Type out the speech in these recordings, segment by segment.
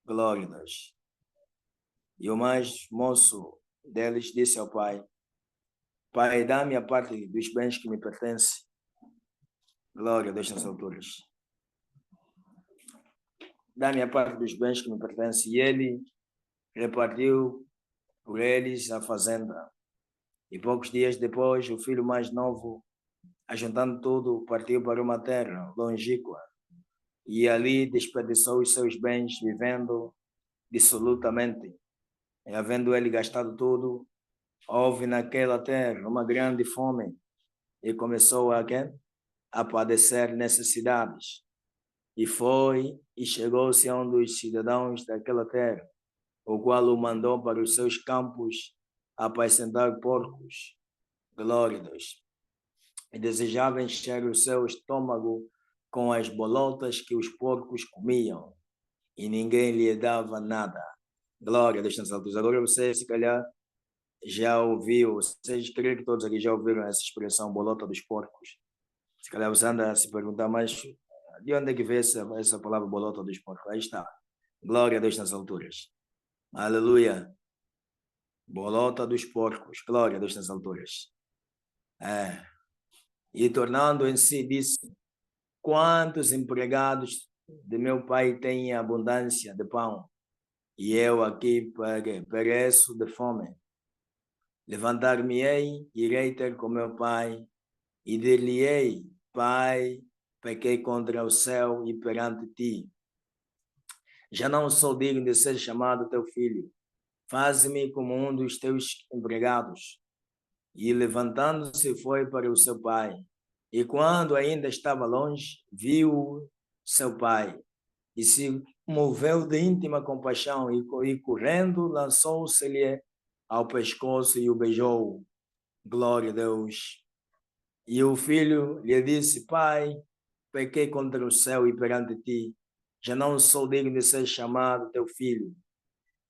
Glória a Deus. E o mais moço deles disse ao pai: Pai, dá-me a parte dos bens que me pertencem. Glória a Deus nas alturas. Dá-me a parte dos bens que me pertencem. E ele repartiu por eles a fazenda. E poucos dias depois, o filho mais novo, ajuntando tudo, partiu para uma terra longínqua. E ali desperdiçou os seus bens, vivendo dissolutamente. E havendo ele gastado tudo, houve naquela terra uma grande fome e começou a padecer necessidades. E foi e chegou-se a um dos cidadãos daquela terra, o qual o mandou para os seus campos apacentar porcos. Glória a Deus. E desejava encher o seu estômago com as bolotas que os porcos comiam, e ninguém lhe dava nada. Glória a Deus nas alturas. Agora você, se calhar, já ouviu, vocês creio que todos aqui já ouviram essa expressão, bolota dos porcos. Se calhar você anda a se perguntar, mas de onde é que veio essa palavra bolota dos porcos? Aí está. Glória a Deus nas alturas. Aleluia. Bolota dos porcos. Glória a Deus nas alturas. E tornando em si, disse: Quantos empregados de meu pai têm abundância de pão, e eu aqui pereço de fome. Levantar-me-ei, irei ter com meu pai, e dir-lhe-ei: Pai, pequei contra o céu e perante ti. Já não sou digno de ser chamado teu filho. Faze-me como um dos teus empregados. E levantando-se foi para o seu pai. E quando ainda estava longe, viu seu pai e se moveu de íntima compaixão e correndo lançou-se-lhe ao pescoço e o beijou. Glória a Deus. E o filho lhe disse: Pai, pequei contra o céu e perante ti. Já não sou digno de ser chamado teu filho.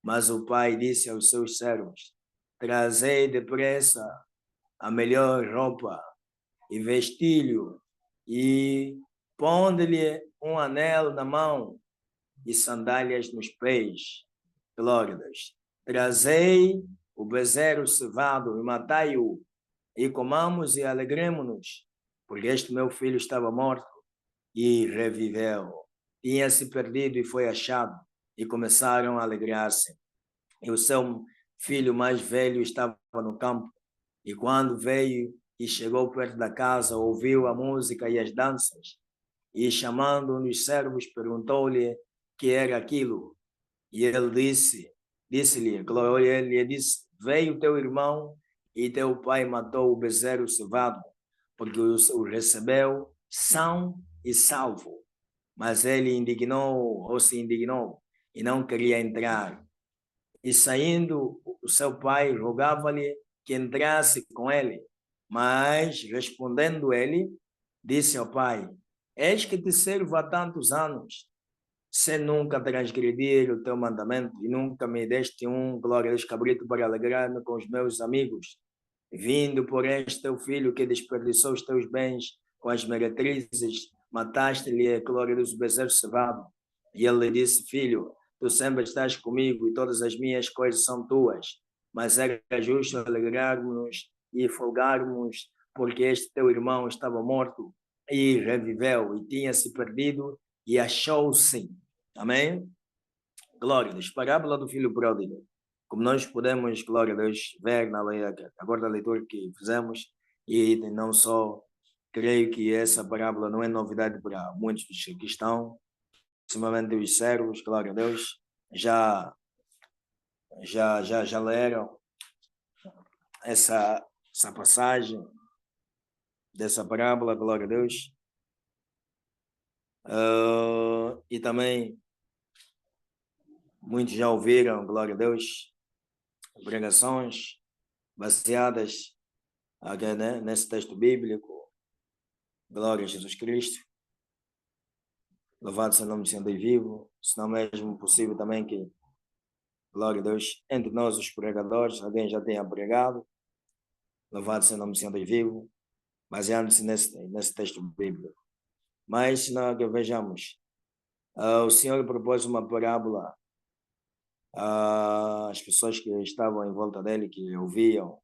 Mas o pai disse aos seus servos: Trazei depressa a melhor roupa e vestilho, e ponde-lhe um anel na mão e sandálias nos pés. Glória a Deus. Trazei o bezerro cevado e matai-o, e comamos e alegremos-nos, porque este meu filho estava morto e reviveu. Tinha se perdido e foi achado, e começaram a alegrar-se. E o seu filho mais velho estava no campo, e quando veio e chegou perto da casa, ouviu a música e as danças, e chamando um dos servos, perguntou-lhe que era aquilo. E ele disse-lhe, ele disse: Veio teu irmão e teu pai matou o bezerro cevado, porque o recebeu são e salvo. Mas ele se indignou e não queria entrar. E saindo, o seu pai rogava-lhe que entrasse com ele. Mas, respondendo ele, disse ao pai: Eis que te sirvo há tantos anos, sem nunca transgredir o teu mandamento, e nunca me deste glória a Deus, cabrito para alegrar-me com os meus amigos. Vindo por este teu filho que desperdiçou os teus bens com as meretrizes, mataste-lhe a glória dos bezerros cevado. E ele lhe disse: Filho, tu sempre estás comigo e todas as minhas coisas são tuas. Mas era justo alegrarmos e folgarmos, porque este teu irmão estava morto e reviveu, e tinha se perdido e achou-se. Amém? Glória a Deus. Parábola do filho pródigo. Como nós podemos, glória a Deus, ver agora da leitura que fizemos, e não só, creio que essa parábola não é novidade para muitos que estão, principalmente os servos, glória a Deus, já leram essa passagem dessa parábola, glória a Deus. E também muitos já ouviram, glória a Deus, pregações baseadas aqui, né, nesse texto bíblico. Glória a Jesus Cristo. Louvado seja o nome do Senhor e vivo. Se não mesmo possível também que, glória a Deus, entre nós os pregadores, alguém já tenha pregado. Louvado seja o nome do Senhor e vivo, baseando-se nesse texto bíblico. Mas, que vejamos, o Senhor propôs uma parábola as pessoas que estavam em volta dele, que ouviam,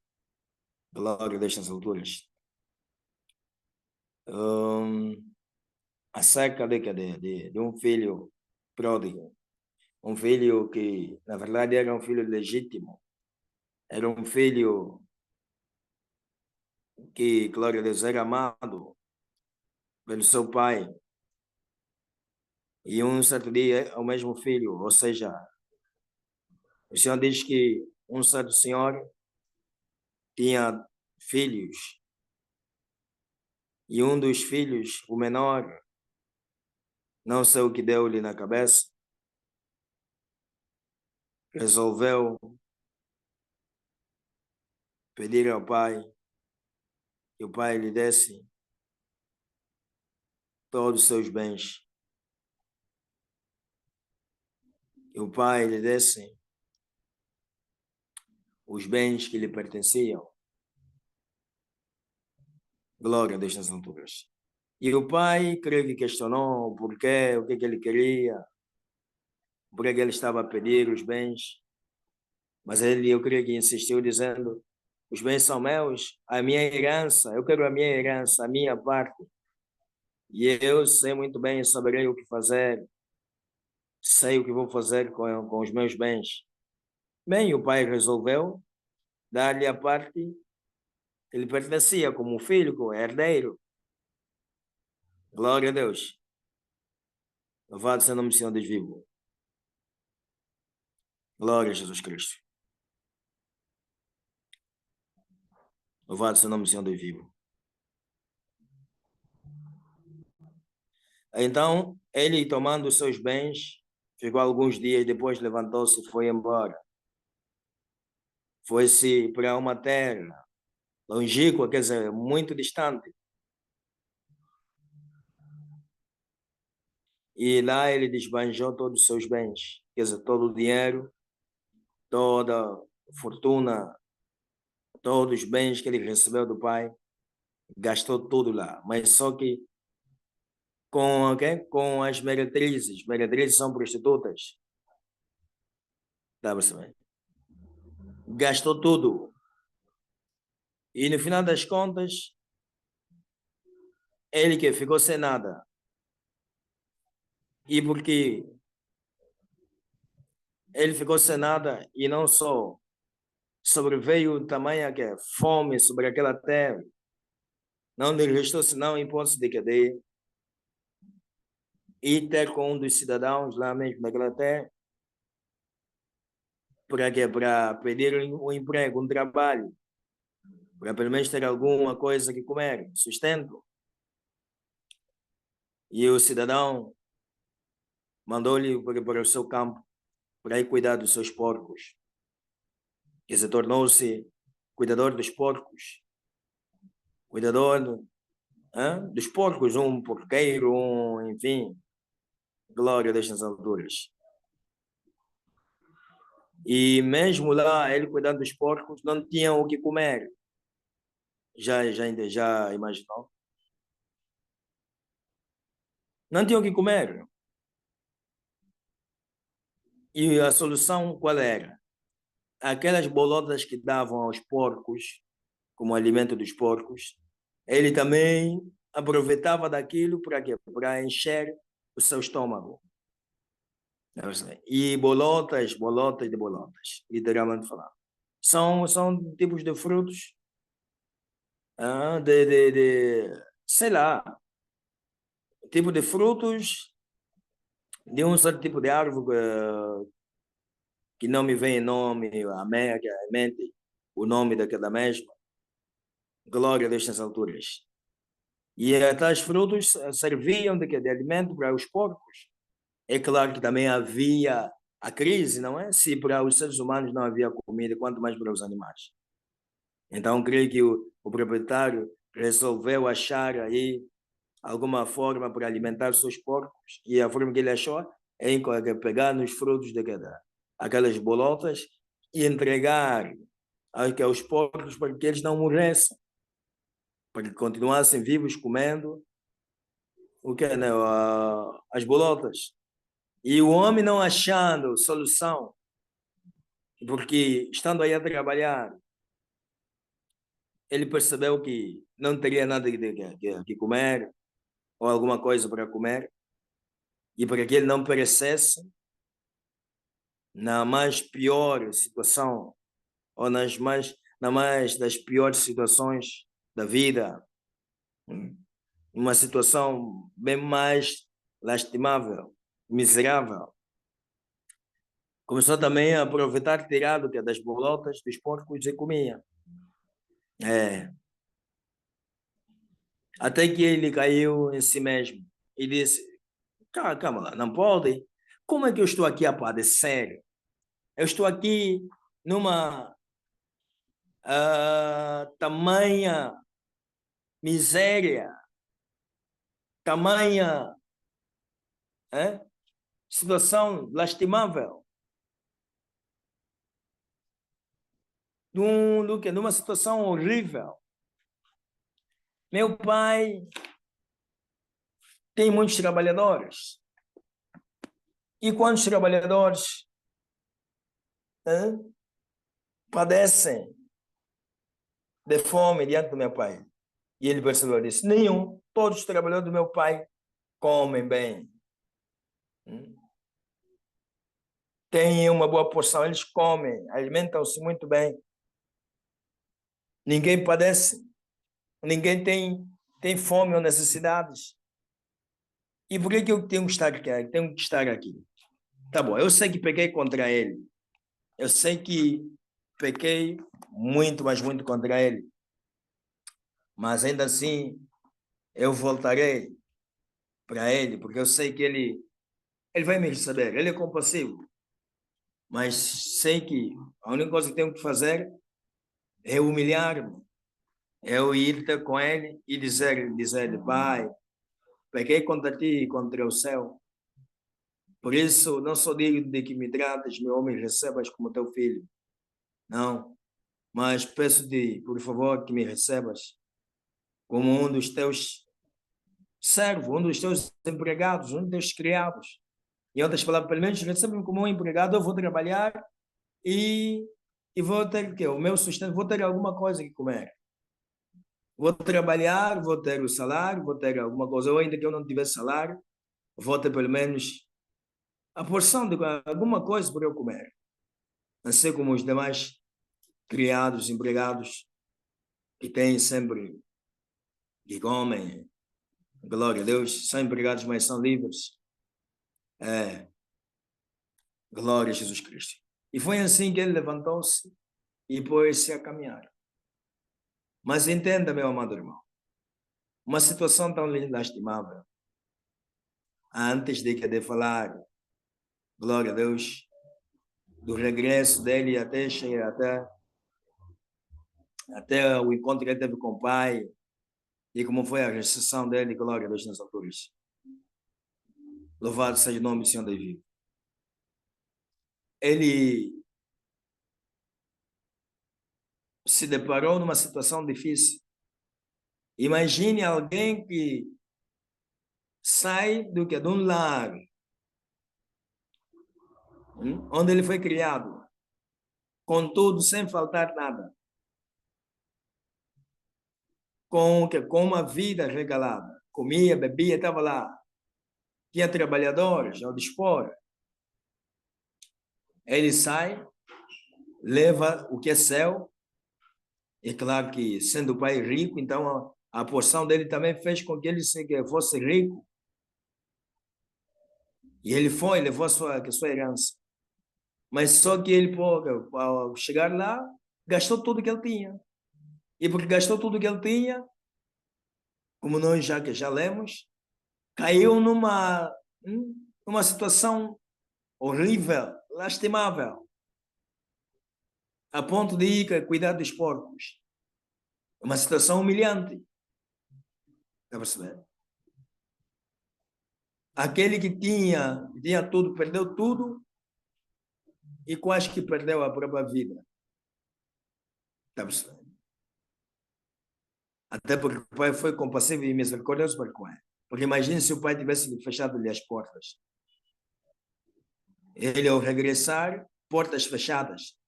glória destas alturas, acerca de um filho pródigo, um filho que, na verdade, era um filho legítimo, era um filho que, glória a Deus, era amado pelo seu pai. E um certo dia, o mesmo filho, ou seja, o Senhor diz que um certo senhor tinha filhos, e um dos filhos, o menor, não sei o que deu-lhe na cabeça, resolveu pedir ao pai que o pai lhe desse todos os seus bens, que o pai lhe desse os bens que lhe pertenciam. Glória a Deus nas alturas. E o pai, creio que questionou o porquê, o que ele queria, por que ele estava a pedir os bens. Mas ele, eu creio que insistiu dizendo, os bens são meus, a minha herança, eu quero a minha herança, a minha parte. E eu sei muito bem, saberei o que fazer, sei o que vou fazer com os meus bens. Bem, o pai resolveu dar-lhe a parte que lhe pertencia como filho, como herdeiro. Glória a Deus. Louvado seja o nome do Senhor Deus vivo. Glória a Jesus Cristo. Louvado seja o nome do Senhor Deus vivo. Então, ele, tomando os seus bens, ficou alguns dias, depois levantou-se e foi embora. Foi-se para uma terra longínqua, quer dizer, muito distante. E lá ele desbanjou todos os seus bens, quer dizer, todo o dinheiro, toda a fortuna, todos os bens que ele recebeu do pai, gastou tudo lá. Mas só que com as meretrizes. Meretrizes são prostitutas. Tá percebendo? Gastou tudo. E no final das contas, ele que ficou sem nada. E porque ele ficou sem nada e não só sobreveio tamanha que fome sobre aquela terra, não lhe restou senão em hipótese de cadeia e ter com um dos cidadãos lá mesmo naquela terra para pedir um emprego, um trabalho, para pelo menos ter alguma coisa que comer, sustento. E o cidadão mandou-lhe para o seu campo para ir cuidar dos seus porcos. E se tornou-se cuidador dos porcos, cuidador dos porcos, um porqueiro, enfim, glória destas alturas. E mesmo lá, ele cuidando dos porcos, não tinham o que comer. Já imaginou? Não tinham o que comer. E a solução qual era? Aquelas bolotas que davam aos porcos, como alimento dos porcos, ele também aproveitava daquilo para quê? Para encher o seu estômago. E bolotas de bolotas, literalmente falando. São tipos de frutos, sei lá, tipo de frutos de um certo tipo de árvore que não me vem nome, a mente, o nome daquela mesma. Glória a Deus nas alturas. E tais frutos serviam de alimento para os porcos. É claro que também havia a crise, não é? Se para os seres humanos não havia comida, quanto mais para os animais. Então, creio que o proprietário resolveu achar aí alguma forma para alimentar os seus porcos, e a forma que ele achou é pegar nos frutos aquelas bolotas e entregar aos porcos para que eles não morressem, para que continuassem vivos comendo o que, né? As bolotas. E o homem não achando solução, porque estando aí a trabalhar, ele percebeu que não teria nada que comer, ou alguma coisa para comer, e para que ele não perecesse, na mais pior situação, ou na mais das piores situações da vida, uma situação bem mais lastimável, miserável. Começou também a aproveitar tirado que é das bolotas dos porcos e comia. Até que ele caiu em si mesmo e disse: calma lá, não pode. Como é que eu estou aqui a padecer? Eu estou aqui numa tamanha miséria, tamanha situação lastimável, numa situação horrível. Meu pai tem muitos trabalhadores. E quantos trabalhadores padecem de fome diante do meu pai? E ele percebeu e disse: nenhum. Todos os trabalhadores do meu pai comem bem. Têm uma boa porção, eles comem, alimentam-se muito bem. Ninguém padece, ninguém tem fome ou necessidades. E por que eu tenho que estar aqui? Tenho que estar aqui. Tá bom, eu sei que pequei contra ele. Eu sei que pequei muito, mas muito contra ele. Mas ainda assim, eu voltarei para ele, porque eu sei que ele vai me receber. Ele é compassivo. Mas sei que a única coisa que tenho que fazer é humilhar-me. É eu ir ter com ele e dizer, pai, pequei contra ti e contra o céu. Por isso, não sou digno de que me trates, meu homem, recebas como teu filho. Não. Mas peço-te, por favor, que me recebas como um dos teus servos, um dos teus empregados, um dos teus criados. Em outras palavras, pelo menos recebe-me como um empregado, eu vou trabalhar e, vou ter que o meu sustento, vou ter alguma coisa que comer. Vou trabalhar, vou ter o salário, vou ter alguma coisa, ou ainda que eu não tivesse salário, vou ter pelo menos a porção de alguma coisa para eu comer. Assim como os demais criados, empregados, que têm sempre, que comem, glória a Deus, são empregados, mas são livres. Glória a Jesus Cristo. E foi assim que ele levantou-se e pôs-se a caminhar. Mas entenda, meu amado irmão, uma situação tão lastimável, antes de falar, glória a Deus, do regresso dele até chegar até o encontro que ele teve com o pai e como foi a recepção dele, glória a Deus nas alturas. Louvado seja o nome do Senhor Davi. Ele se deparou numa situação difícil. Imagine alguém que sai de um lar onde ele foi criado, contudo, sem faltar nada, com uma vida regalada, comia, bebia, estava lá, tinha trabalhadores ao dispor. Ele sai, leva o que é seu, e claro que sendo o pai rico, então a porção dele também fez com que ele fosse rico, e ele foi, levou a sua herança. Mas só que ele, ao chegar lá, gastou tudo que ele tinha. E porque gastou tudo que ele tinha, como nós já lemos, caiu numa situação horrível, lastimável, a ponto de ir cuidar dos porcos. Uma situação humilhante. Está a perceber? Aquele que tinha tudo, perdeu tudo e quase que perdeu a própria vida. Está a perceber? Até porque o pai foi compassivo e misericordioso para com ele. Porque imagine se o pai tivesse fechado-lhe as portas. Ele, ao regressar, portas fechadas.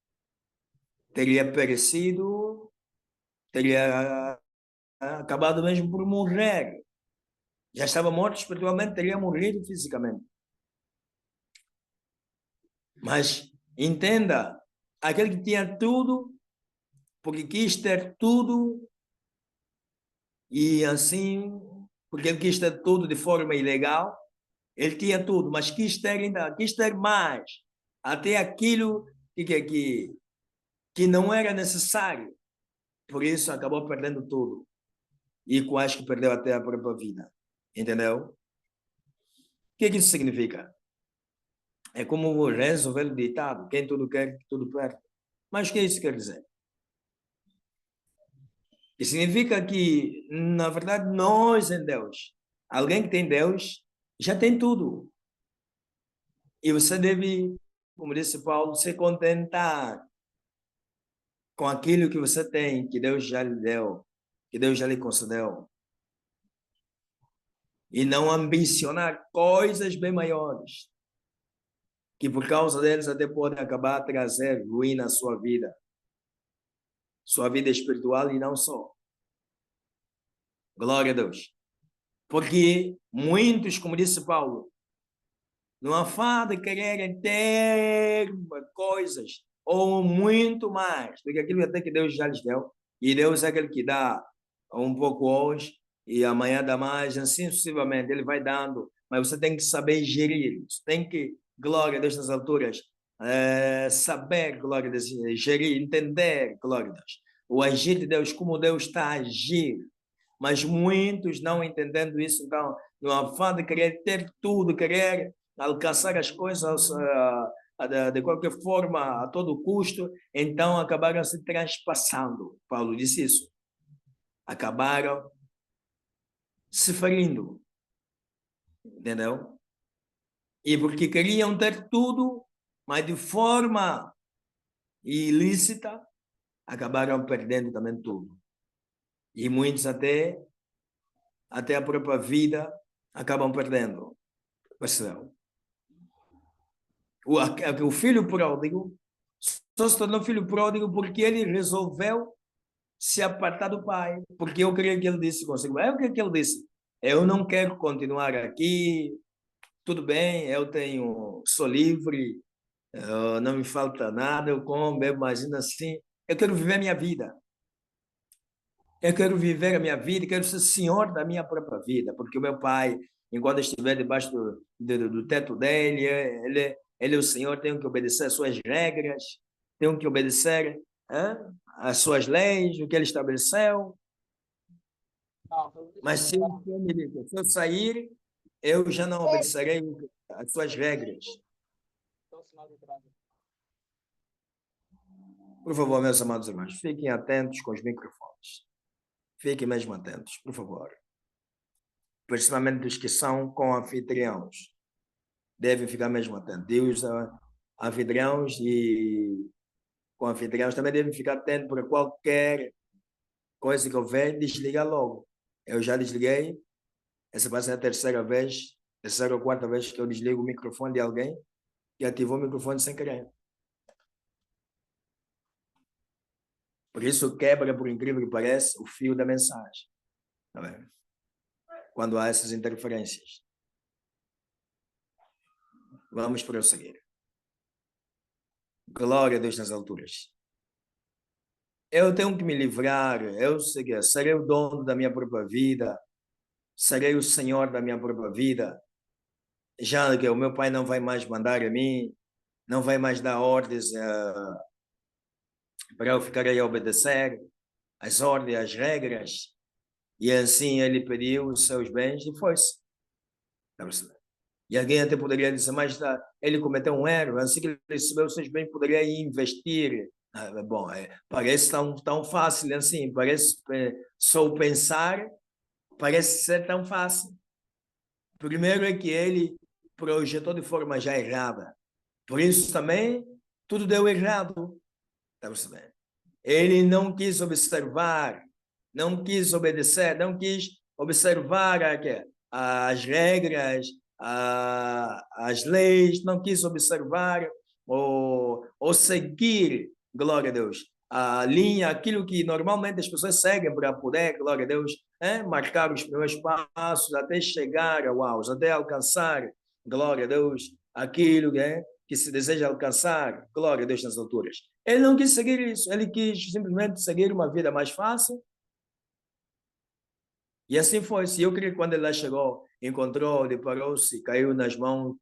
teria perecido, teria acabado mesmo por morrer. Já estava morto espiritualmente, teria morrido fisicamente. Mas entenda, aquele que tinha tudo, porque quis ter tudo, e assim, porque ele quis ter tudo de forma ilegal, ele tinha tudo, mas quis ter ainda, quis ter mais, até aquilo que não era necessário. Por isso acabou perdendo tudo. E quase que perdeu até a própria vida. Entendeu? O que isso significa? É como o Renzo velho ditado, quem tudo quer, tudo perde. Mas o que isso quer dizer? Isso significa que, na verdade, nós em Deus, alguém que tem Deus, já tem tudo. E você deve, como disse Paulo, se contentar com aquilo que você tem, que Deus já lhe deu, que Deus já lhe concedeu. E não ambicionar coisas bem maiores, que por causa deles até podem acabar a trazer ruína à sua vida espiritual e não só. Glória a Deus. Porque muitos, como disse Paulo, no afã de quererem ter coisas ou muito mais do que aquilo até que Deus já lhes deu, e Deus é aquele que dá um pouco hoje e amanhã dá mais, assim sucessivamente, Ele vai dando, mas você tem que saber gerir isso, tem que, glória a Deus nas alturas, saber, glória a Deus, gerir, entender, glória a Deus, o agir de Deus, como Deus está a agir, mas muitos não entendendo isso, então, no afã de querer ter tudo, querer alcançar as coisas de qualquer forma, a todo custo, então acabaram se transpassando. Paulo disse isso. Acabaram se ferindo. Entendeu? E porque queriam ter tudo, mas de forma ilícita, acabaram perdendo também tudo. E muitos até a própria vida acabam perdendo. Percebeu? O filho pródigo só se tornou filho pródigo porque ele resolveu se apartar do pai. Porque eu creio que ele disse consigo. É o que ele disse. Eu não quero continuar aqui. Tudo bem, sou livre, não me falta nada, eu como, bebo, mas ainda assim, eu quero viver a minha vida. Eu quero viver a minha vida, quero ser senhor da minha própria vida, porque o meu pai, enquanto eu estiver debaixo do teto dele, ele é o senhor, tenho que obedecer às suas regras, tenho que obedecer às suas leis, o que ele estabeleceu. Mas se eu sair, eu já não obedecerei às suas regras. Por favor, meus amados irmãos, fiquem atentos com os microfones. Fiquem mesmo atentos, por favor. Principalmente os que são com anfitriões. Devem ficar mesmo atentos. E os anfitriões e com anfitriões também devem ficar atentos para qualquer coisa que houver, desligar logo. Eu já desliguei. Essa vai ser a terceira ou quarta vez que eu desligo o microfone de alguém que ativou o microfone sem querer. Por isso quebra, por incrível que pareça, o fio da mensagem. Tá bem? Quando há essas interferências. Vamos prosseguir. Glória a Deus nas alturas. Eu tenho que me livrar, eu serei o dono da minha própria vida, serei o senhor da minha própria vida, já que o meu pai não vai mais mandar a mim, não vai mais dar ordens para eu ficar aí a obedecer as ordens, as regras, e assim ele pediu os seus bens e foi-se. E alguém até poderia dizer, mas ele cometeu um erro, assim que ele recebeu os seus bens, poderia investir. Bom, parece tão fácil assim, parece só pensar, parece ser tão fácil. Primeiro é que ele projetou de forma já errada. Por isso também tudo deu errado. Tá percebendo? Ele não quis observar, não quis obedecer, não quis observar as regras, as leis, não quis observar ou seguir, glória a Deus, a linha, aquilo que normalmente as pessoas seguem para poder, glória a Deus, marcar os primeiros passos até chegar ao auge, até alcançar, glória a Deus, aquilo que se deseja alcançar, glória a Deus nas alturas. Ele não quis seguir isso, ele quis simplesmente seguir uma vida mais fácil. E assim foi. Se eu creio que quando ele lá chegou, encontrou, deparou-se, caiu nas mãos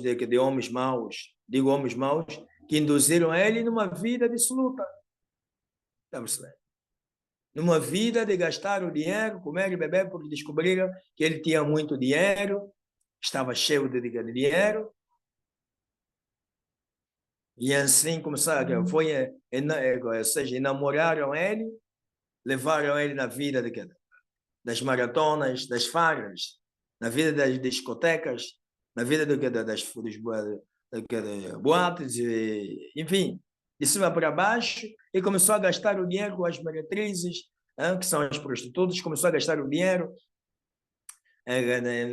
de homens maus, digo homens maus, que induziram ele numa vida dissoluta. Está a perceber? Numa vida de gastar o dinheiro, comer e beber, porque descobriram que ele tinha muito dinheiro, estava cheio de dinheiro, e assim começaram, ou seja, enamoraram ele, levaram ele na vida das maratonas, das farras, na vida das discotecas, na vida das boates, enfim, de cima para baixo, e começou a gastar o dinheiro com as meretrizes, que são as prostitutas, começou a gastar o dinheiro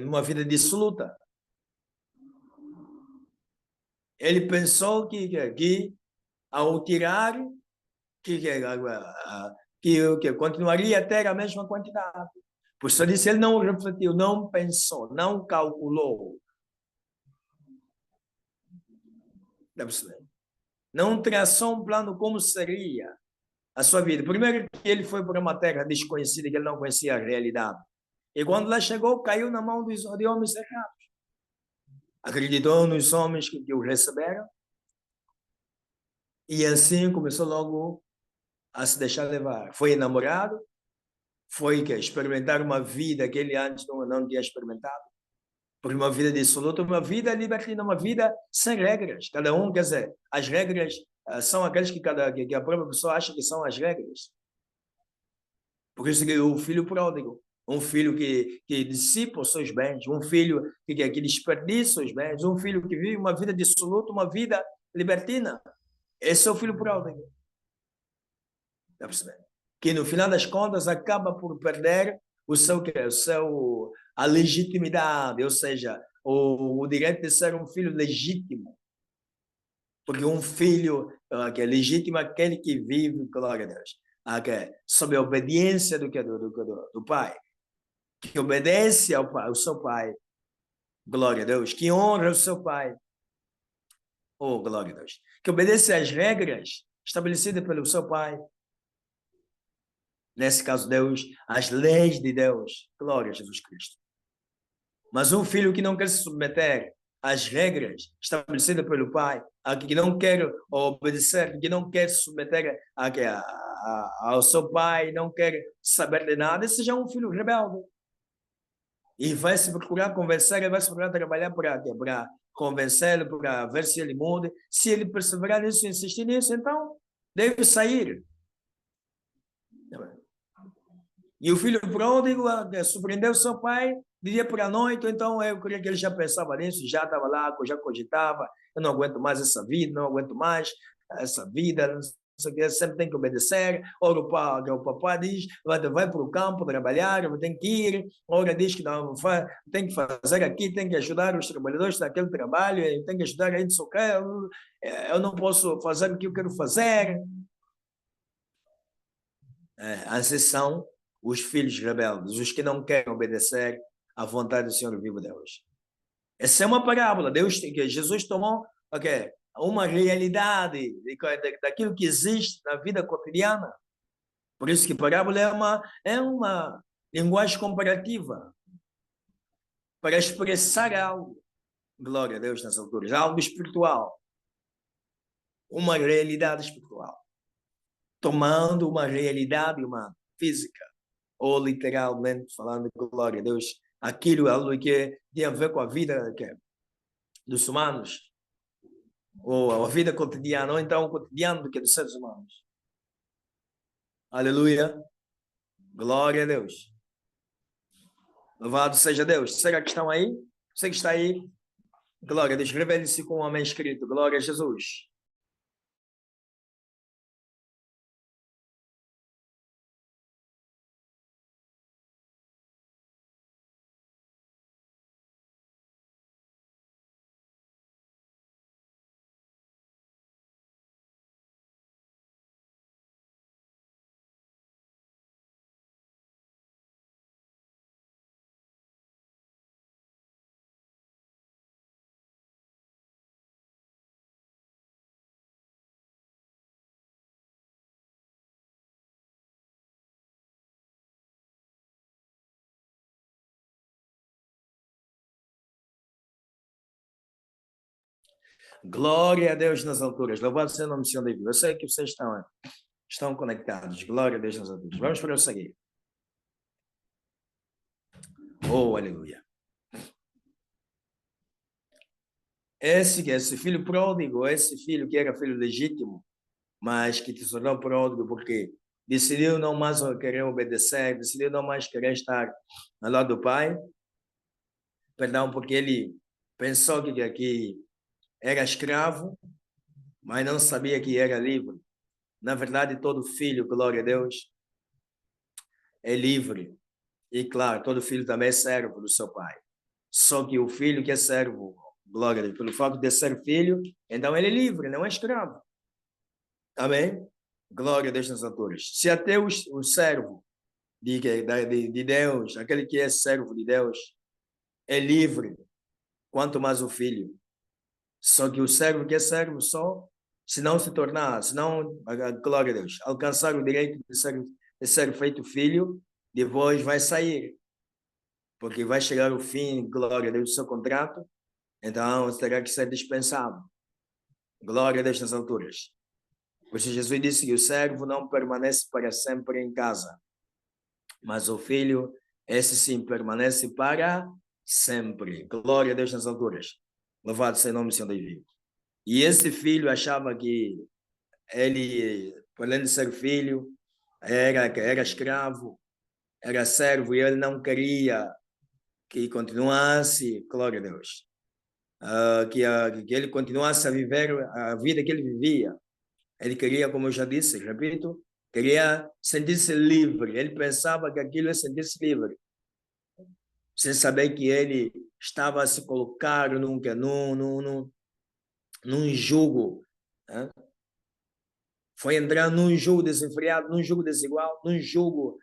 numa vida dissoluta. Ele pensou que ao tirar, que continuaria a ter a mesma quantidade. Por isso disse, ele não refletiu, não pensou, não calculou. Deve ser. Não traçou um plano como seria a sua vida. Primeiro que ele foi para uma terra desconhecida, que ele não conhecia a realidade. E quando lá chegou, caiu na mão de homens errados. Acreditou nos homens que o receberam. E assim começou logo a se deixar levar. Foi enamorado, foi experimentar uma vida que ele antes não tinha experimentado. Porque uma vida dissoluta, uma vida libertina, uma vida sem regras. Cada um, quer dizer, as regras são aquelas que a própria pessoa acha que são as regras. Por isso que o filho pródigo, um filho que dissipa os seus bens, um filho que desperdiça os bens, um filho que vive uma vida dissoluta, uma vida libertina. Esse é o filho pródigo. Está percebendo? Que no final das contas acaba por perder a legitimidade, ou seja, o direito de ser um filho legítimo. Porque um filho que é legítimo é aquele que vive, glória a Deus, sob a obediência do pai, que obedece ao seu pai, glória a Deus, que honra o seu pai, oh, glória a Deus, que obedece às regras estabelecidas pelo seu pai, nesse caso Deus, as leis de Deus, glória a Jesus Cristo. Mas um filho que não quer se submeter às regras estabelecidas pelo pai, que não quer obedecer, que não quer se submeter ao seu pai, não quer saber de nada, esse já é um filho rebelde. E vai se procurar convencer, ele vai se procurar trabalhar para convencê-lo, para ver se ele muda. Se ele perseverar nisso, insistir nisso, então deve sair. E o filho pródigo surpreendeu seu pai de dia para a noite, então eu creio que ele já pensava nisso, já estava lá, já cogitava, eu não aguento mais essa vida, não aguento mais essa vida, não sei o que, sempre tem que obedecer, ora o papai diz, vai para o campo trabalhar, tem que ir, ora diz que não, tem que fazer aqui, tem que ajudar os trabalhadores daquele trabalho, tem que ajudar a gente, eu não posso fazer o que eu quero fazer. Assim são os filhos rebeldes, os que não querem obedecer à vontade do Senhor vivo Deus. Essa é uma parábola. Jesus tomou uma realidade daquilo que existe na vida cotidiana. Por isso que parábola é uma linguagem comparativa para expressar algo. Glória a Deus nas alturas. Algo espiritual. Uma realidade espiritual. Tomando uma realidade humana, física. Ou literalmente falando, glória a Deus, aquilo que tem a ver com a vida dos humanos, ou a vida cotidiana, ou então o cotidiano dos seres humanos. Aleluia. Glória a Deus. Louvado seja Deus. Será que estão aí? Você que está aí? Glória a Deus. Revele-se com um amém escrito. Glória a Jesus. Glória a Deus nas alturas. Louvado seja o nome do Senhor da vida. Eu sei que vocês estão conectados. Glória a Deus nas alturas. Vamos para o seguinte. Oh, aleluia. Esse filho pródigo, esse filho que era filho legítimo, mas que se tornou pródigo porque decidiu não mais querer obedecer, decidiu não mais querer estar ao lado do pai. Perdão, porque ele pensou que era escravo, mas não sabia que era livre. Na verdade, todo filho, glória a Deus, é livre. E claro, todo filho também é servo do seu pai. Só que o filho que é servo, glória a Deus, pelo fato de ser filho, então ele é livre, não é escravo. Amém? Glória a Deus nas alturas. Se até o servo de Deus, aquele que é servo de Deus, é livre, quanto mais o filho. Só que o servo que é servo só, se não se tornar, se não, glória a Deus, alcançar o direito de ser feito filho, depois vai sair. Porque vai chegar o fim, glória a Deus, do seu contrato, então terá que ser dispensado. Glória a Deus nas alturas. Por isso Jesus disse que o servo não permanece para sempre em casa, mas o filho, esse sim, permanece para sempre. Glória a Deus nas alturas. Louvado seja o nome do Senhor Deus. E esse filho achava que ele, além de ser filho, era escravo, era servo, e ele não queria que continuasse, glória a Deus, que ele continuasse a viver a vida que ele vivia. Ele queria, como eu já disse, repito, queria sentir-se livre. Ele pensava que aquilo é sentir-se livre, sem saber que ele estava a se colocar num jugo, né? Foi entrar num jugo desenfreado, num jugo desigual, num jugo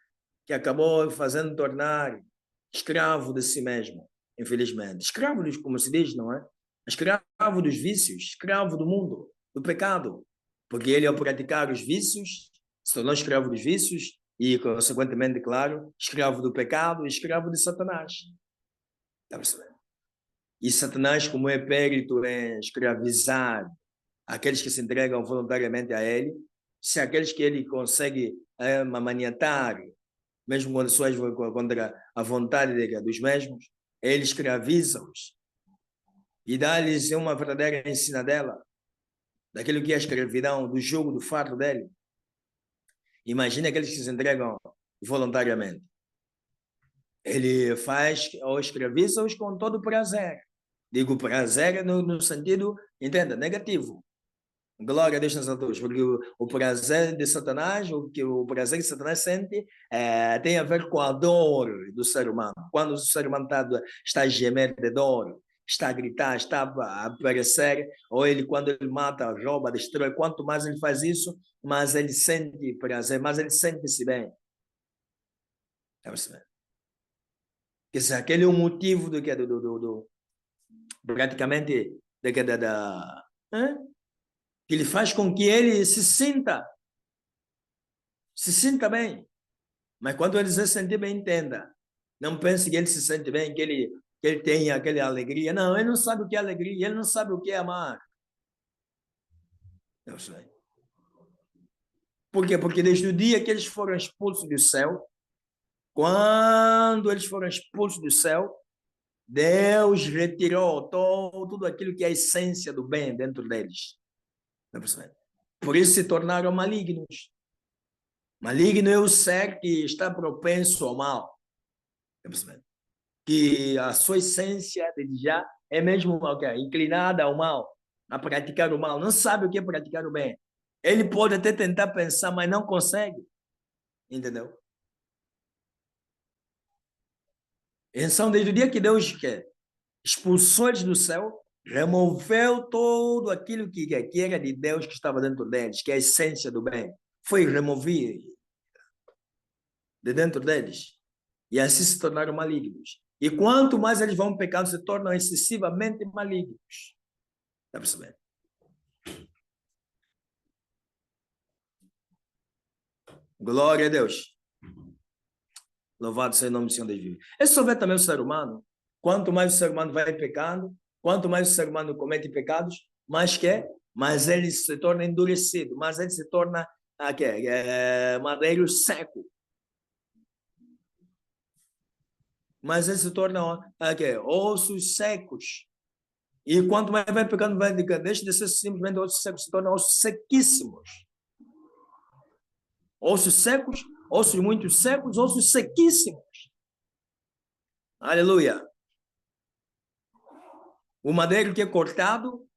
que acabou fazendo tornar escravo de si mesmo, infelizmente. Escravo, como se diz, não é? Escravo dos vícios, escravo do mundo, do pecado. Porque ele, ao praticar os vícios, se tornou escravo dos vícios e, consequentemente, claro, escravo do pecado e escravo de Satanás. Está percebendo? E Satanás, como é périto em escravizar aqueles que se entregam voluntariamente a ele, se aqueles que ele consegue maniatar, mesmo quando suas contra a vontade dos mesmos, ele escraviza-os e dá-lhes uma verdadeira ensinadela daquilo que é a escravidão, do jugo, do fardo dele. Imagina aqueles que se entregam voluntariamente. Ele faz ou escraviza-os com todo prazer. Digo prazer no sentido, entenda, negativo. Glória a Deus nas alturas, porque o prazer de Satanás, o prazer que Satanás sente, tem a ver com a dor do ser humano. Quando o ser humano está a gemer de dor, está a gritar, está a perecer, ou ele, quando ele mata, rouba, destrói, quanto mais ele faz isso, mais ele sente prazer, mais ele sente-se bem. Está percebendo? Quer dizer, aquele é o motivo praticamente, que ele faz com que ele se sinta bem. Mas quando ele se sente bem, entenda. Não pense que ele se sente bem, que ele tem aquela alegria. Não, ele não sabe o que é alegria, ele não sabe o que é amar. Não sei. Por quê? Porque desde o dia que eles foram expulsos do céu, quando eles foram expulsos do céu, Deus retirou tudo aquilo que é a essência do bem dentro deles. Não percebe? Por isso se tornaram malignos. Maligno é o ser que está propenso ao mal. Não percebe? Que a sua essência desde já é mesmo inclinada ao mal, a praticar o mal, não sabe o que é praticar o bem. Ele pode até tentar pensar, mas não consegue, entendeu? Então, desde o dia que Deus expulsou eles do céu, removeu tudo aquilo que era de Deus que estava dentro deles, que é a essência do bem, foi removido de dentro deles, e assim se tornaram malignos. E quanto mais eles vão pecando, se tornam excessivamente malignos. Está percebendo? Glória a Deus. Louvado seja o nome do Senhor Deus. É só ver também o ser humano. Quanto mais o ser humano vai pecando, quanto mais o ser humano comete pecados, mas ele se torna endurecido, mas ele se torna madeiro seco. Mas ele se torna ossos secos. E quanto mais vai pecando, deixa de ser simplesmente ossos secos, se torna ossos sequíssimos. Ossos secos, ossos muito secos, ossos sequíssimos. Aleluia. O madeiro que é cortado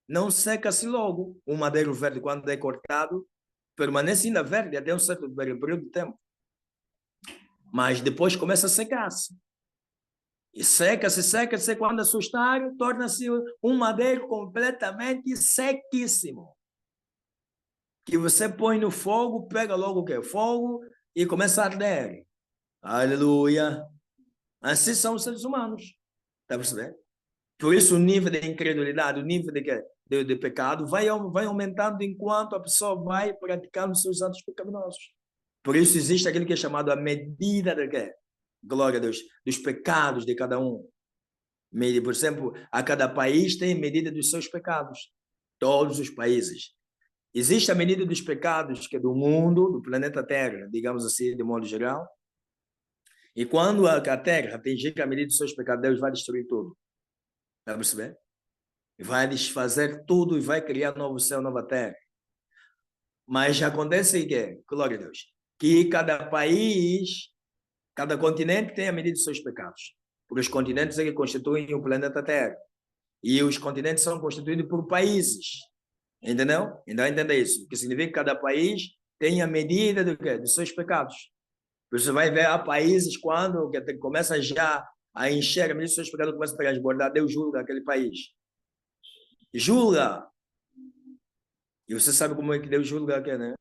não seca-se logo. O madeiro verde, quando é cortado, permanece ainda verde até um certo período de tempo. Mas depois começa a secar-se. E seca-se, quando assustar, torna-se um madeiro completamente sequíssimo. Que você põe no fogo, pega logo o que? Fogo e começa a arder. Aleluia. Assim são os seres humanos. Está percebendo? Por isso o nível de incredulidade, o nível de pecado vai aumentando enquanto a pessoa vai praticando seus atos pecaminosos. Por isso existe aquilo que é chamado a medida de quê? Glória a Deus, dos pecados de cada um. Por exemplo, a cada país tem medida dos seus pecados. Todos os países. Existe a medida dos pecados que é do mundo, do planeta Terra, digamos assim, de modo geral. E quando a Terra atingir a medida dos seus pecados, Deus vai destruir tudo. Está percebendo? Vai desfazer tudo e vai criar novo céu, nova terra. Mas acontece que, glória a Deus, que cada país, cada continente tem a medida dos seus pecados. Porque os continentes é que constituem o planeta Terra. E os continentes são constituídos por países. Entendeu? Então, entenda isso. Que significa que cada país tem a medida do quê? Dos seus pecados. Você vai ver, há países quando começa já a encher a medida dos seus pecados, começa a transbordar, Deus julga aquele país. Julga. E você sabe como é que Deus julga aqui, né?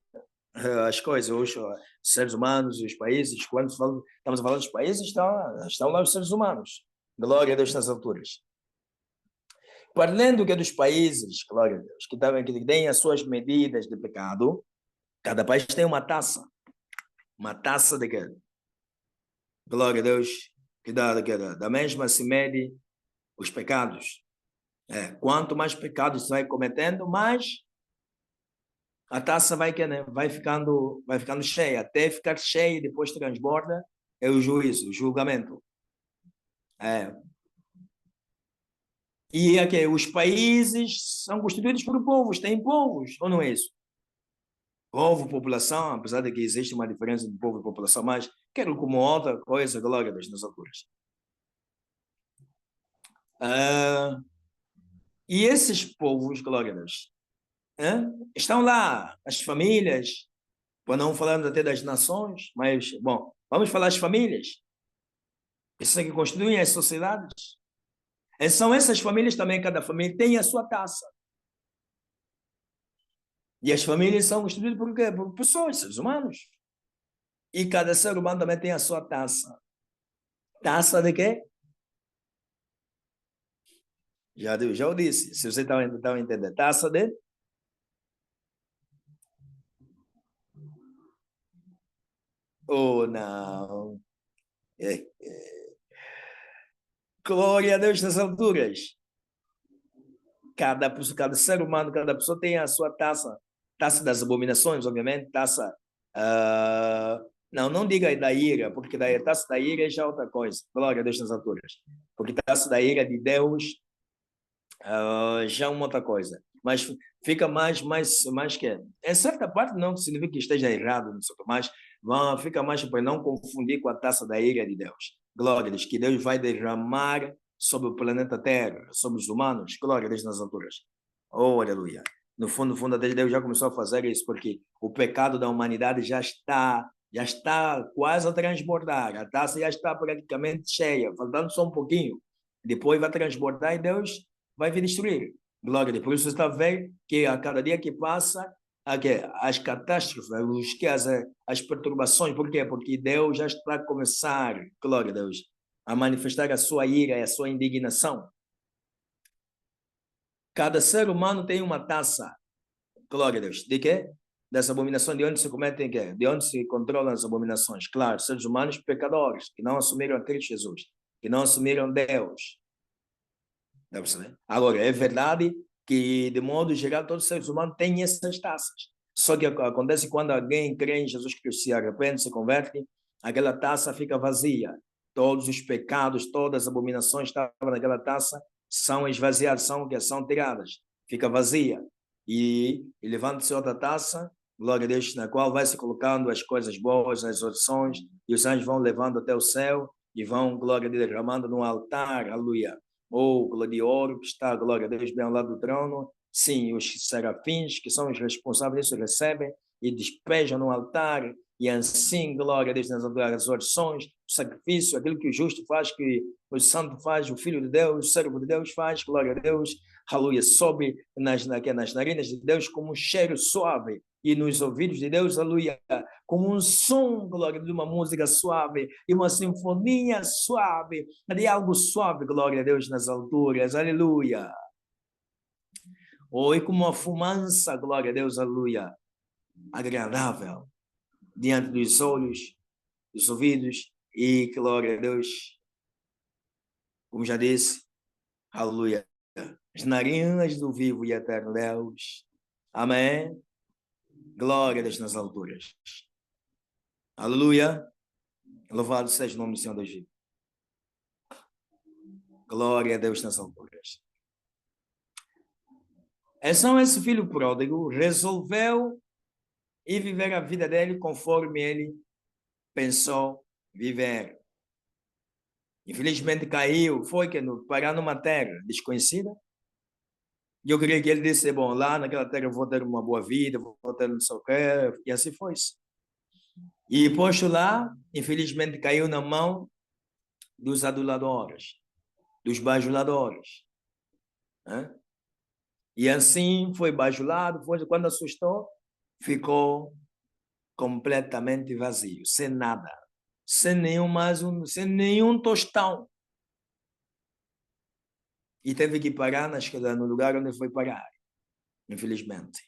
As coisas, os seres humanos, os países. Quando estamos falando dos países, estão lá os seres humanos. Glória a Deus nas alturas. Parando que é dos países, glória a Deus, que têm as suas medidas de pecado, cada país tem uma taça. Uma taça de quê? Glória a Deus, que da mesma se mede os pecados. Quanto mais pecados você vai cometendo, mais a taça vai ficando cheia, até ficar cheia e depois transborda, é o juízo, o julgamento. E aqui, os países são constituídos por povos, têm povos, ou não é isso? Povo, população, apesar de que existe uma diferença de povo e população, mas quero como outra coisa, glória a Deus nas alturas. E esses povos, glória a Deus, estão lá, as famílias, quando não falamos até das nações, mas, bom, vamos falar das famílias. Isso é que constituem as sociedades. São essas famílias também, cada família tem a sua taça. E as famílias são constituídas por quê? Por pessoas, seres humanos. E cada ser humano também tem a sua taça. Taça de quê? Já eu disse, se você está entendendo. Taça de? Oh, não. Glória a Deus nas alturas. Cada ser humano, cada pessoa tem a sua taça. Taça das abominações, obviamente. Taça... não diga da ira, porque a taça da ira é já outra coisa. Glória a Deus nas alturas. Porque taça da ira de Deus já é uma outra coisa. Mas fica mais que... Em certa parte não significa que esteja errado, mas fica mais para não confundir com a taça da ira de Deus. Glória a Deus, que Deus vai derramar sobre o planeta Terra, sobre os humanos. Glória a Deus nas alturas. Oh, aleluia. No fundo, Deus já começou a fazer isso, porque o pecado da humanidade já está quase a transbordar. A taça já está praticamente cheia, faltando só um pouquinho. Depois vai transbordar e Deus vai vir destruir. Glória a Deus. Por isso você está vendo que a cada dia que passa, as catástrofes, as perturbações. Por quê? Porque Deus já está a começar, glória a Deus, a manifestar a sua ira e a sua indignação. Cada ser humano tem uma taça, glória a Deus. De quê? Das abominações, de onde se cometem quê? De onde se controlam as abominações? Claro, seres humanos pecadores, que não assumiram a Cristo Jesus, que não assumiram Deus. Agora, é verdade que, de modo geral, todos os seres humanos têm essas taças. Só que acontece quando alguém crê em Jesus Cristo, se arrepende, se converte, aquela taça fica vazia. Todos os pecados, todas as abominações que estavam naquela taça são esvaziadas, são tiradas. Fica vazia. E levanta-se outra taça, glória a Deus, na qual vai se colocando as coisas boas, as orações, e os anjos vão levando até o céu e vão, glória a Deus, derramando no altar, aleluia. Ou glória de ouro, que está, glória a Deus, bem ao lado do trono. Sim, os serafins, que são os responsáveis disso, recebem e despejam no altar, e assim, glória a Deus, nas orações, o sacrifício, aquilo que o justo faz, que o santo faz, o filho de Deus, o servo de Deus faz, glória a Deus, aleluia, sobe nas narinas de Deus como um cheiro suave, e nos ouvidos de Deus, aleluia, como um som, glória, de uma música suave, e uma sinfonia suave, de algo suave, glória a Deus, nas alturas, aleluia. Ou é como uma fumaça, glória a Deus, aleluia, agradável, diante dos olhos, dos ouvidos, e glória a Deus, como já disse, aleluia, as narinas do vivo e eterno Deus, amém, glória a Deus nas alturas, aleluia, louvado seja o nome do Senhor da vida, glória a Deus nas alturas. Então esse filho pródigo resolveu ir viver a vida dele conforme ele pensou viver. Infelizmente caiu, foi que parar numa terra desconhecida. E eu queria que ele disse, bom, lá naquela terra eu vou ter uma boa vida, vou ter não sei o quê, e assim foi. E posto lá, infelizmente caiu na mão dos aduladores, dos bajuladores. Né? E assim foi bajulado, foi, quando assustou, ficou completamente vazio, sem nada, sem nenhum tostão. E teve que parar no lugar onde foi parar, infelizmente,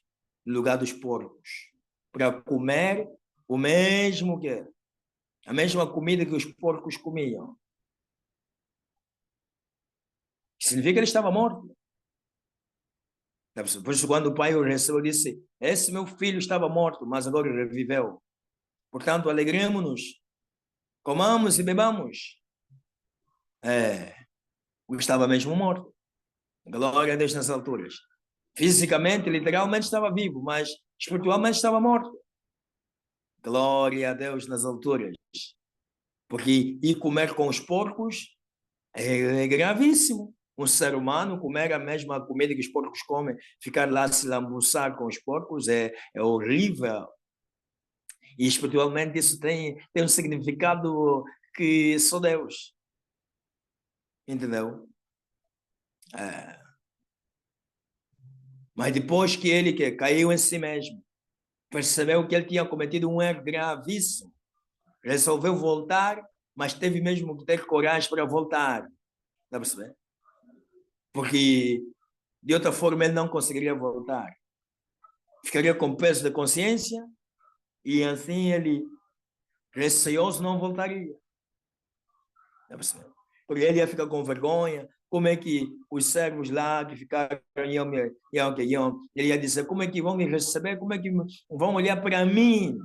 no lugar dos porcos, para comer o mesmo que a mesma comida que os porcos comiam. Significa que ele estava morto. Por isso, quando o pai o recebeu, disse: esse meu filho estava morto, mas agora reviveu. Portanto, alegremos-nos, comamos e bebamos. Estava mesmo morto. Glória a Deus nas alturas. Fisicamente, literalmente estava vivo, mas espiritualmente estava morto. Glória a Deus nas alturas. Porque ir comer com os porcos é gravíssimo. Um ser humano comer a mesma comida que os porcos comem, ficar lá se lambuçar com os porcos é horrível. E espiritualmente isso tem um significado que só Deus. Entendeu? Mas depois que ele caiu em si mesmo, percebeu que ele tinha cometido um erro gravíssimo, resolveu voltar, mas teve mesmo que ter coragem para voltar. Está a perceber? Porque de outra forma ele não conseguiria voltar. Ficaria com peso de consciência e assim ele, receoso, não voltaria. Está a perceber? Porque ele ia ficar com vergonha. Como é que os servos lá que ficaram ele ia dizer, como é que vão me receber, como é que vão olhar para mim?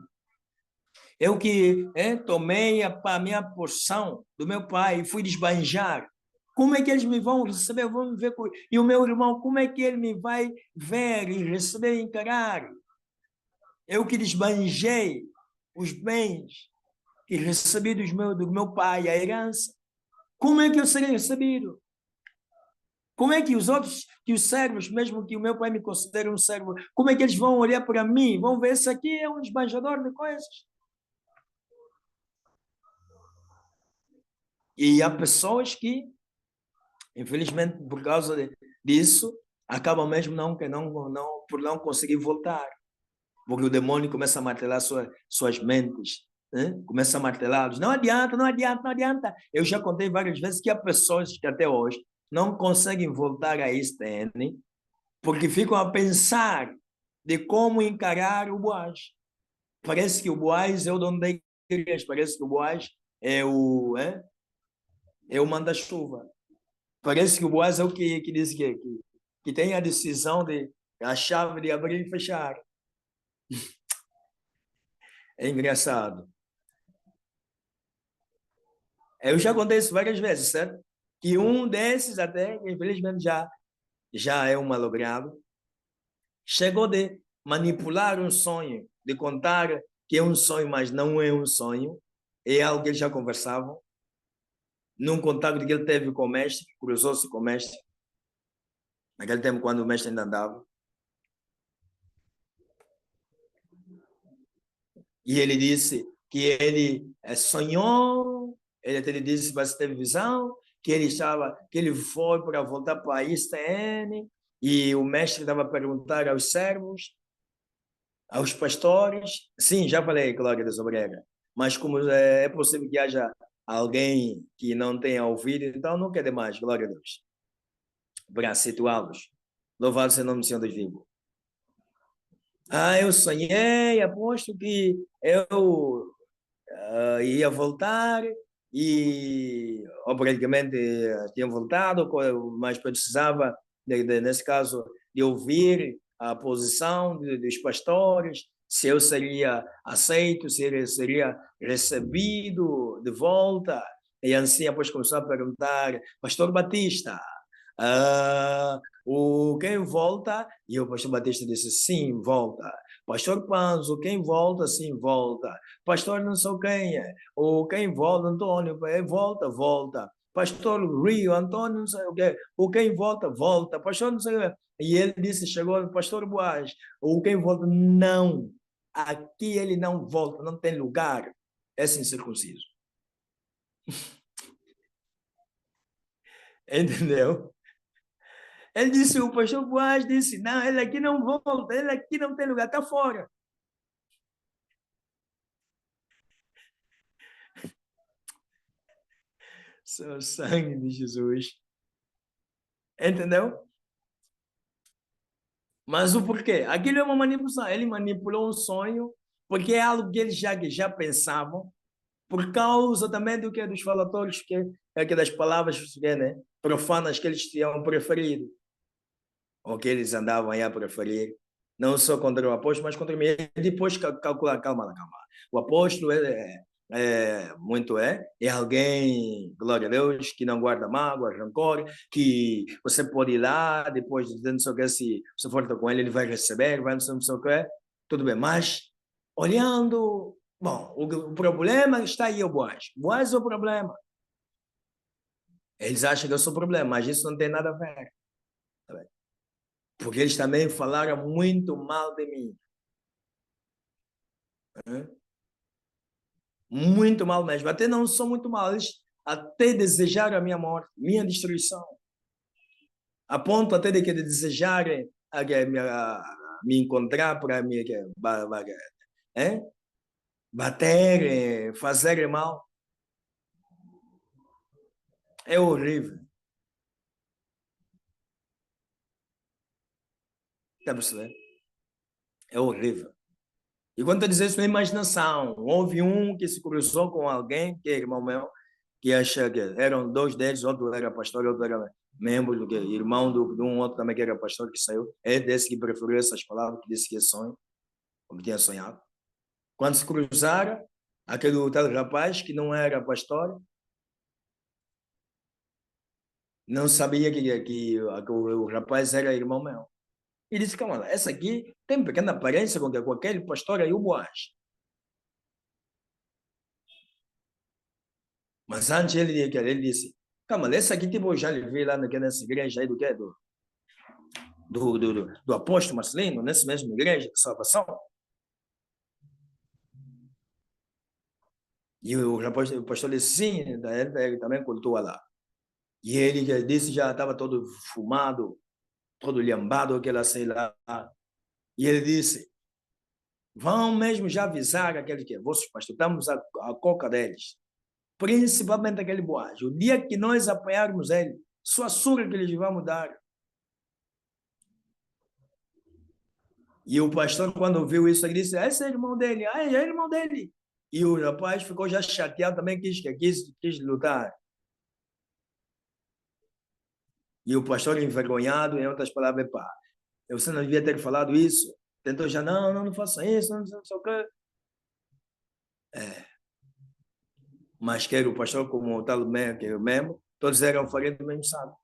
Eu que tomei a minha porção do meu pai e fui desbanjar. Como é que eles me vão receber? Vão me ver e o meu irmão, como é que ele me vai ver e receber e encarar? Eu que desbanjei os bens que recebi do meu pai, a herança. Como é que eu serei recebido? Como é que os outros, que os servos, mesmo que o meu pai me considere um servo, como é que eles vão olhar para mim? Vão ver, esse aqui é um desbanjador de coisas. E há pessoas que, infelizmente, por causa disso, acabam mesmo por não conseguir voltar. Porque o demônio começa a martelar suas mentes. Né? Começa a martelá-los. Não adianta, não adianta, não adianta. Eu já contei várias vezes que há pessoas que até hoje não conseguem voltar a Estene porque ficam a pensar de como encarar o Boaz. Parece que o Boaz é o dono da igreja, parece que o Boaz é o manda-chuva. Parece que o Boaz é o que diz que que tem a decisão a chave de abrir e fechar. É engraçado. Eu já contei isso várias vezes, certo? Que um desses até, infelizmente, já é um malogrado, chegou de manipular um sonho, de contar que é um sonho, mas não é um sonho, é algo que eles já conversavam, num contato que ele teve com o mestre, cruzou-se com o mestre, naquele tempo quando o mestre ainda andava, e ele disse que ele sonhou, ele até disse que você teve visão, que ele foi para voltar para a ISTN, e o mestre estava a perguntar aos servos, aos pastores. Sim, já falei, Glória da Sobrega, mas como é possível que haja alguém que não tenha ouvido, então não quer demais, glória a Deus, para situá-los. Louvado seja o nome do Senhor Deus vivo. Eu sonhei, aposto que eu ia voltar e ou praticamente tinha voltado, mas precisava, nesse caso, de ouvir a posição dos pastores, se eu seria aceito, se ele seria recebido de volta. E assim, depois começou a perguntar, Pastor Batista, quem volta? E o pastor Batista disse, sim, volta. Pastor Panzo, quem volta, sim, volta. Pastor não sei quem é. O quem volta, Antônio, volta, volta. Pastor Rio, Antônio, não sei o quê. O quem volta, volta. Pastor não sei o quê. E ele disse, chegou, Pastor Boaz, o quem volta, não. Aqui ele não volta, não tem lugar. É incircunciso. Entendeu? Ele disse, o pastor Boaz disse, não, ele aqui não volta, ele aqui não tem lugar, está fora. Seu sangue de Jesus. Entendeu? Mas o porquê? Aquilo é uma manipulação. Ele manipulou um sonho, porque é algo que eles já pensavam, por causa também do que dos falatórios, que das palavras que, né, profanas que eles tinham preferido, ou que eles andavam aí a preferir, não só contra o apóstolo, mas contra mim. E depois calcular, calma. O apóstolo é alguém, glória a Deus, que não guarda mágoa, rancor, que você pode ir lá, depois de não sei o que, se você for com ele, ele vai receber, vai não sei o que, tudo bem, mas olhando, bom, o problema está aí, o Boaz. Boaz é o problema. Eles acham que eu sou o problema, mas isso não tem nada a ver. Tá, porque eles também falaram muito mal de mim. Né? Muito mal mesmo. Até não são muito mal, eles até desejaram a minha morte, minha destruição. A ponto até de que desejarem me encontrar para bater, fazer mal. É horrível. Está a perceber? É horrível. E quando eu dizer isso, não é imaginação. Houve um que se cruzou com alguém, que é irmão meu, que acha que eram dois deles, outro era pastor, outro era membro, irmão de um outro também que era pastor, que saiu. É desse que preferiu essas palavras, que disse que é sonho, como tinha sonhado. Quando se cruzaram, aquele tal rapaz que não era pastor, não sabia que o rapaz era irmão meu. E disse, calma, essa aqui tem pequena aparência com aquele pastor aí, o Boaz. Mas antes ele disse, calma, essa aqui tipo, eu já lhe vi lá nessa igreja aí do apóstolo Marcelino, nessa mesma igreja de salvação. E o pastor disse, sim, ele também cultua lá. E ele disse já estava todo fumado, todo lhambado, aquela sei lá. E ele disse, vão mesmo já avisar aquele que é vossos pastor, estamos a coca deles. Principalmente aquele Boaz. O dia que nós apanharmos ele, sua surra que eles vão dar. E o pastor, quando viu isso, ele disse, esse é irmão dele, é irmão dele. E o rapaz ficou já chateado também, quis lutar. E o pastor envergonhado, em outras palavras, pá, você não devia ter falado isso. Tentou já, não faça isso, não sei o quê. Mas quer o pastor como o tal que eu mesmo, todos eram farinha do mesmo saco.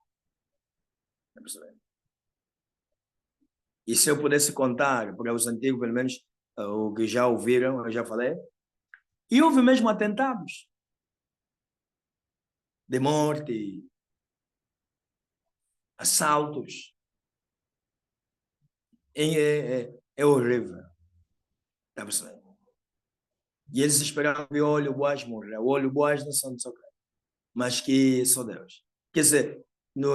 E se eu pudesse contar para os antigos, pelo menos o que já ouviram, eu já falei, e houve mesmo atentados de morte, assaltos. É horrível. Está percebendo? E eles esperavam que o olho Boaz morrer. O olho Boaz não são de só, mas que só Deus. Quer dizer,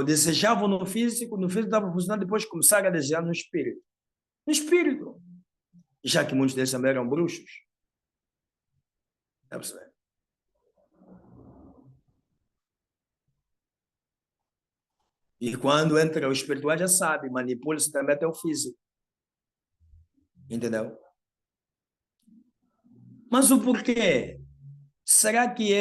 desejavam no físico estava funcionando, depois começaram a desejar no espírito. No espírito. Já que muitos deles também eram bruxos. Está percebendo? E quando entra o espiritual, já sabe, manipula-se também até o físico. Entendeu? Mas o porquê? Será que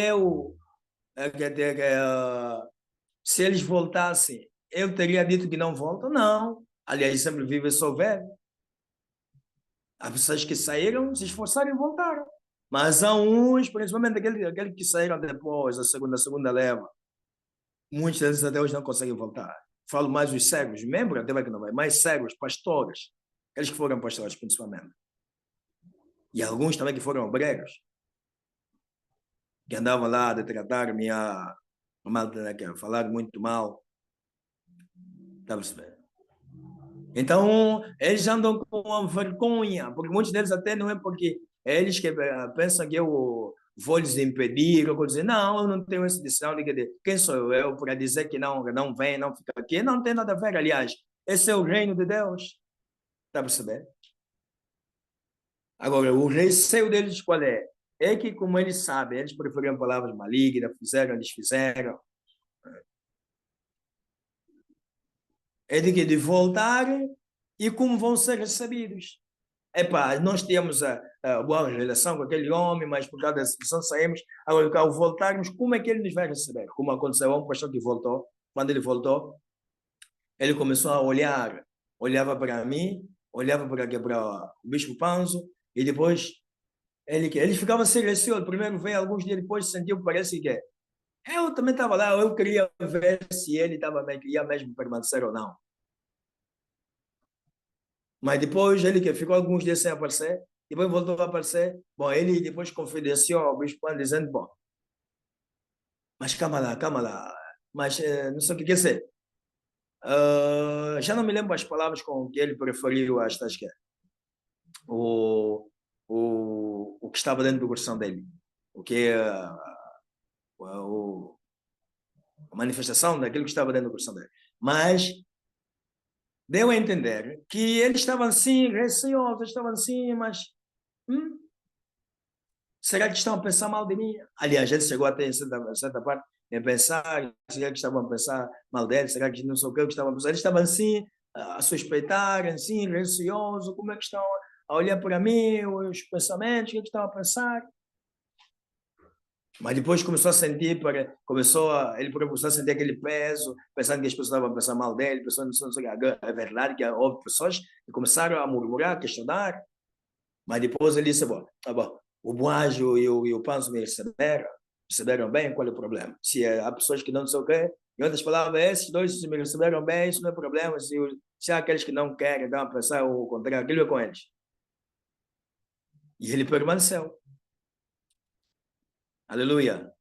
se eles voltassem, eu teria dito que não voltam? Não. Aliás, sempre vive só velho. Há pessoas que saíram, se esforçaram e voltaram. Mas há uns, principalmente aqueles que saíram depois, da segunda leva, muitos deles até hoje não conseguem voltar. Falo mais os cegos, membros, até vai que não vai, mais cegos, pastores, aqueles que foram pastores, principalmente. E alguns também que foram obreiros, que andavam lá a tratar-me a malta, né, falar muito mal. Está a perceber? Então, eles andam com uma vergonha, porque muitos deles até não é porque eles que pensam que eu vou lhes impedir, ou vou dizer, não, eu não tenho esse decisão de que quem sou eu para dizer que não vem, não fica aqui. Não tem nada a ver, aliás, esse é o reino de Deus. Está a perceber? Agora, o receio deles qual é? É que, como eles sabem, eles preferiam palavras malignas, fizeram, desfizeram. É de que de voltarem e como vão ser recebidos. Epá, nós tínhamos a boa relação com aquele homem, mas por causa da situação saímos. Agora, ao voltarmos, como é que ele nos vai receber? Como aconteceu a um pastor que voltou, quando ele voltou, ele começou a olhar, olhava para mim, olhava para o Bispo Panzo, e depois ele ficava silencioso. Primeiro veio, alguns dias depois sentiu, parece que eu também estava lá, eu queria ver se ele estava bem, que ia mesmo permanecer ou não. Mas depois ele que ficou alguns dias sem aparecer, depois voltou a aparecer. Bom, ele depois confidenciou ao bispo dizendo, bom, mas calma lá. Mas não sei o que quer dizer. Já não me lembro as palavras com que ele preferiu as tais que o, o que estava dentro do coração dele. O que é o, a manifestação daquilo que estava dentro do coração dele. Mas deu a entender que ele estava assim, receoso, estava assim, mas será que estão a pensar mal de mim? Aliás, ele chegou até em certa parte em pensar, será que estavam a pensar mal dele? Será que não sei o que estavam a pensar? Eles estavam assim, a suspeitar, assim, receoso, como é que estão a olhar para mim, os pensamentos, o que estão a pensar? Mas depois começou a sentir, ele começou a sentir aquele peso, pensando que as pessoas estavam a pensar mal dele, pensando que não sei o que. É verdade que houve pessoas que começaram a murmurar, a questionar, mas depois ele disse, bom, tá bom, o Boajo e o Panzo me receberam bem, qual é o problema? Se há pessoas que não sei o quê, em outras palavras, esses dois se me receberam bem, isso não é problema, se há aqueles que não querem, então, pensar o contrário, aquilo é com eles. E ele permaneceu. Aleluia.